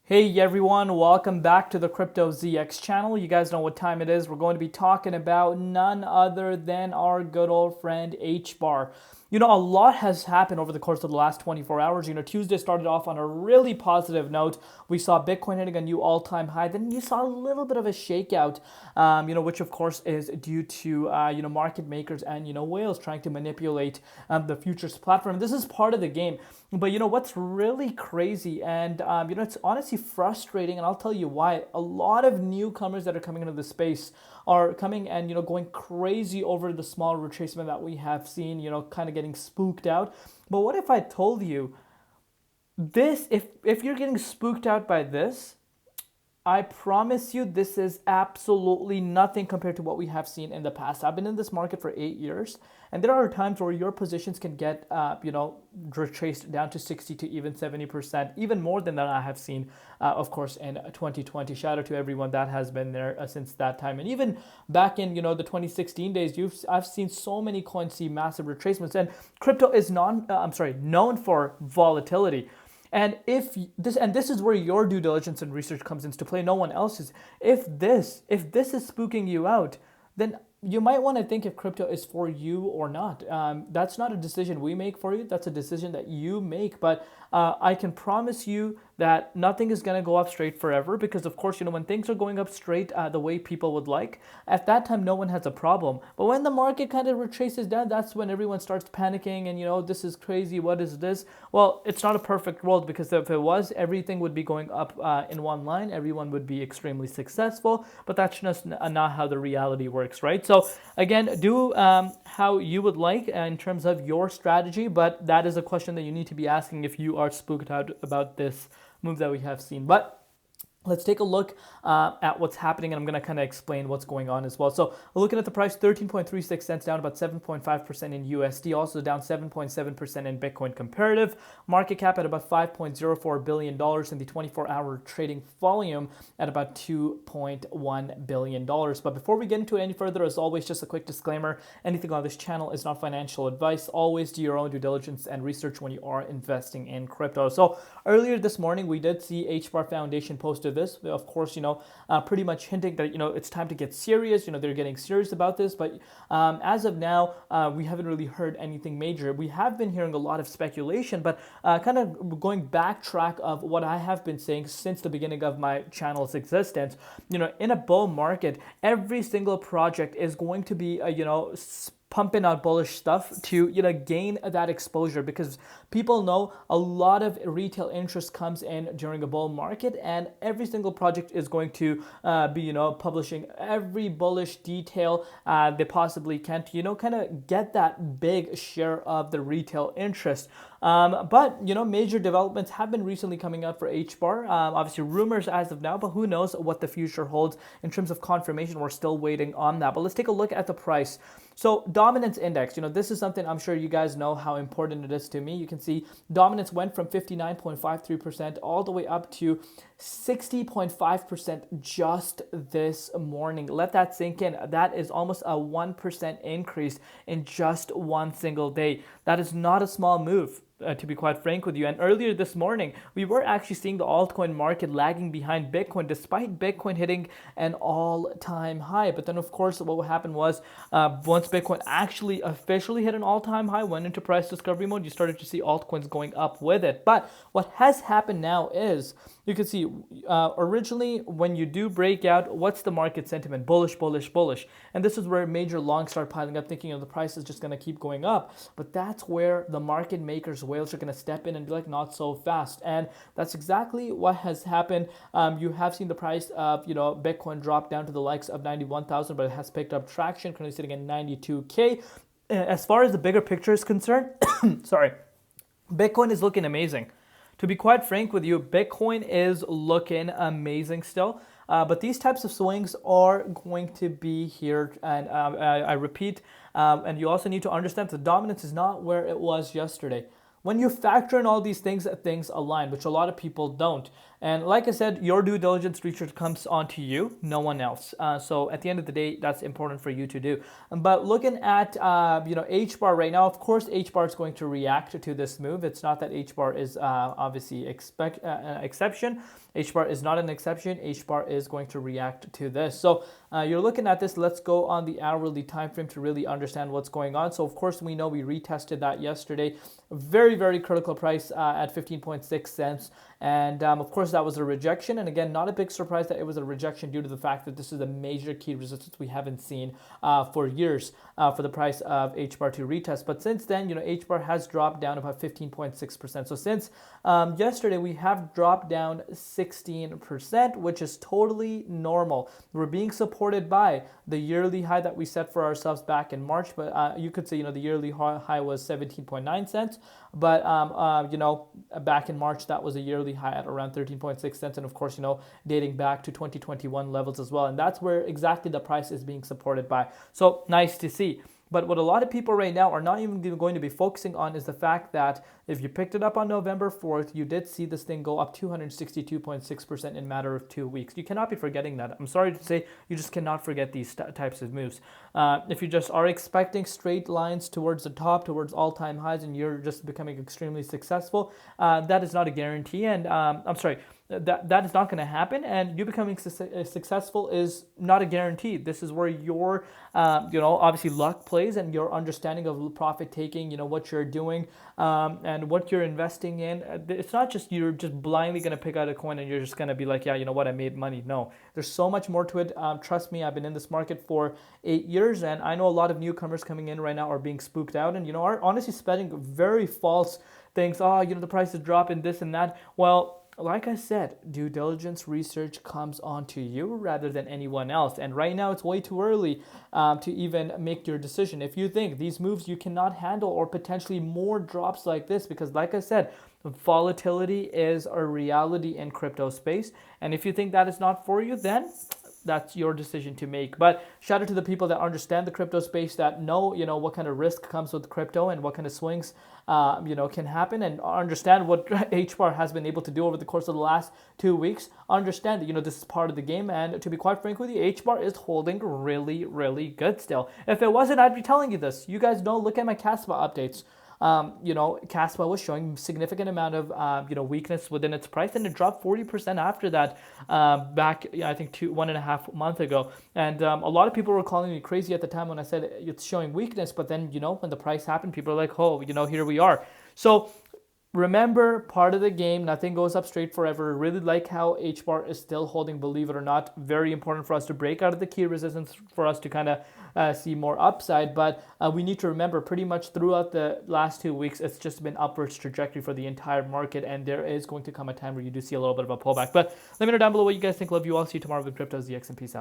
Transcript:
Hey everyone, welcome back to the Crypto ZX channel. You guys know what time it is. We're going to be talking about none other than our good old friend Hbar. A lot has happened over the course of the last 24 hours. Tuesday started off on a really positive note. We saw Bitcoin hitting a new all-time high. Then you saw a little bit of a shakeout, which of course is due to, market makers and, whales trying to manipulate the futures platform. This is part of the game. But what's really crazy and it's honestly frustrating, and I'll tell you why. A lot of newcomers that are coming into the space are coming and going crazy over the small retracement that we have seen, kind of getting spooked out. But what if I told you this, if you're getting spooked out by this, I promise you this is absolutely nothing compared to what we have seen in the past. I've been in this market for 8 years, and there are times where your positions can get, retraced down to 60 to even 70%, even more than that I have seen, of course, in 2020. Shout out to everyone that has been there since that time. And even back in, the 2016 days, I've seen so many coins see massive retracements, and crypto is known for volatility. And this is where your due diligence and research comes into play, no one else's. If this is spooking you out, then you might want to think if crypto is for you or not. That's not a decision we make for you. That's a decision that you make. But I can promise you that nothing is going to go up straight forever, because of course, when things are going up straight the way people would like, at that time, no one has a problem. But when the market kind of retraces down, that's when everyone starts panicking and, this is crazy. What is this? Well, it's not a perfect world, because if it was, everything would be going up in one line. Everyone would be extremely successful, but that's just not how the reality works, right? So again, do how you would like in terms of your strategy, but that is a question that you need to be asking if you are spooked out about this move that we have seen. But let's take a look at what's happening, and I'm going to kind of explain what's going on as well. So looking at the price, 13.36 cents, down about 7.5% in USD, also down 7.7% in Bitcoin comparative. Market cap at about $5.04 billion, in the 24-hour trading volume at about $2.1 billion. But before we get into it any further, as always, just a quick disclaimer: anything on this channel is not financial advice. Always do your own due diligence and research when you are investing in crypto. So earlier this morning, we did see Hbar Foundation posted this, of course, pretty much hinting that, it's time to get serious. They're getting serious about this. But as of now, we haven't really heard anything major. We have been hearing a lot of speculation, but kind of going backtrack of what I have been saying since the beginning of my channel's existence. In a bull market, every single project is going to be, pumping out bullish stuff to gain that exposure, because people know a lot of retail interest comes in during a bull market, and every single project is going to be publishing every bullish detail they possibly can to kind of get that big share of the retail interest. But major developments have been recently coming out for Hbar. Obviously rumors as of now, but who knows what the future holds in terms of confirmation. We're still waiting on that. But let's take a look at the price. So dominance index, this is something I'm sure you guys know how important it is to me. You can see dominance went from 59.53% all the way up to 60.5% just this morning. Let that sink in. That is almost a 1% increase in just one single day. That is not a small move. To be quite frank with you. And earlier this morning, we were actually seeing the altcoin market lagging behind Bitcoin, despite Bitcoin hitting an all-time high. But then, of course, what happened was once Bitcoin actually officially hit an all-time high, went into price discovery mode, you started to see altcoins going up with it. But what has happened now is, you can see originally when you do break out, what's the market sentiment? Bullish, bullish, bullish. And this is where major longs start piling up, thinking the price is just going to keep going up. But that's where the market makers, whales, are going to step in and be like, not so fast. And that's exactly what has happened. You have seen the price of Bitcoin drop down to the likes of 91,000, but it has picked up traction, currently sitting at 92K. As far as the bigger picture is concerned, sorry, Bitcoin is looking amazing. To be quite frank with you, Bitcoin is looking amazing still. But these types of swings are going to be here. And I repeat, and you also need to understand the dominance is not where it was yesterday. When you factor in all these things align, which a lot of people don't. And like I said, your due diligence research comes onto you, no one else. So at the end of the day, that's important for you to do. But looking at HBAR right now, of course, HBAR is going to react to this move. It's not that HBAR is obviously an exception. HBAR is not an exception. HBAR is going to react to this. So you're looking at this. Let's go on the hourly time frame to really understand what's going on. So of course, we know we retested that yesterday. Very, very critical price at 15.6 cents. And of course, that was a rejection. And again, not a big surprise that it was a rejection due to the fact that this is a major key resistance we haven't seen for years for the price of HBAR to retest. But since then, HBAR has dropped down about 15.6%. So since yesterday, we have dropped down 16%, which is totally normal. We're being supported by the yearly high that we set for ourselves back in March. But you could say, the yearly high was 17.9 cents. But, back in March, that was a yearly high at around 13.6 cents. And of course, dating back to 2021 levels as well. And that's where exactly the price is being supported by. So nice to see. But what a lot of people right now are not even going to be focusing on is the fact that if you picked it up on November 4th, you did see this thing go up 262.6% in a matter of 2 weeks. You cannot be forgetting that. I'm sorry to say, you just cannot forget these types of moves. If you just are expecting straight lines towards the top, towards all-time highs, and you're just becoming extremely successful, that is not a guarantee. And that is not going to happen, and you becoming successful is not a guarantee. This is where your obviously luck plays, and your understanding of profit taking, what you're doing and what you're investing in. It's not just you're just blindly going to pick out a coin and you're just going to be like, yeah, you know what, I made money. No, there's so much more to it. Trust me, I've been in this market for 8 years, and I know a lot of newcomers coming in right now are being spooked out and are honestly spreading very false things. The price is dropping, this and that. Well, like I said, due diligence research comes onto you rather than anyone else. And right now, it's way too early to even make your decision. If you think these moves you cannot handle, or potentially more drops like this, because like I said, volatility is a reality in crypto space. And if you think that is not for you, then that's your decision to make. But shout out to the people that understand the crypto space, that know, what kind of risk comes with crypto and what kind of swings, can happen, and understand what HBAR has been able to do over the course of the last 2 weeks. Understand that, this is part of the game. And to be quite frank with you, HBAR is holding really, really good still. If it wasn't, I'd be telling you this. You guys know, look at my Caspa updates. Caspa was showing significant amount of weakness within its price, and it dropped 40% after that back, I think 1.5 months ago. And a lot of people were calling me crazy at the time when I said it's showing weakness, but then when the price happened, people are like, oh, here we are. So remember, part of the game, nothing goes up straight forever. Really like how HBAR is still holding, believe it or not. Very important for us to break out of the key resistance for us to kind of see more upside. But we need to remember, pretty much throughout the last 2 weeks, it's just been upwards trajectory for the entire market. And there is going to come a time where you do see a little bit of a pullback. But let me know down below what you guys think. Love you all. See you tomorrow with Crypto ZX, and peace out.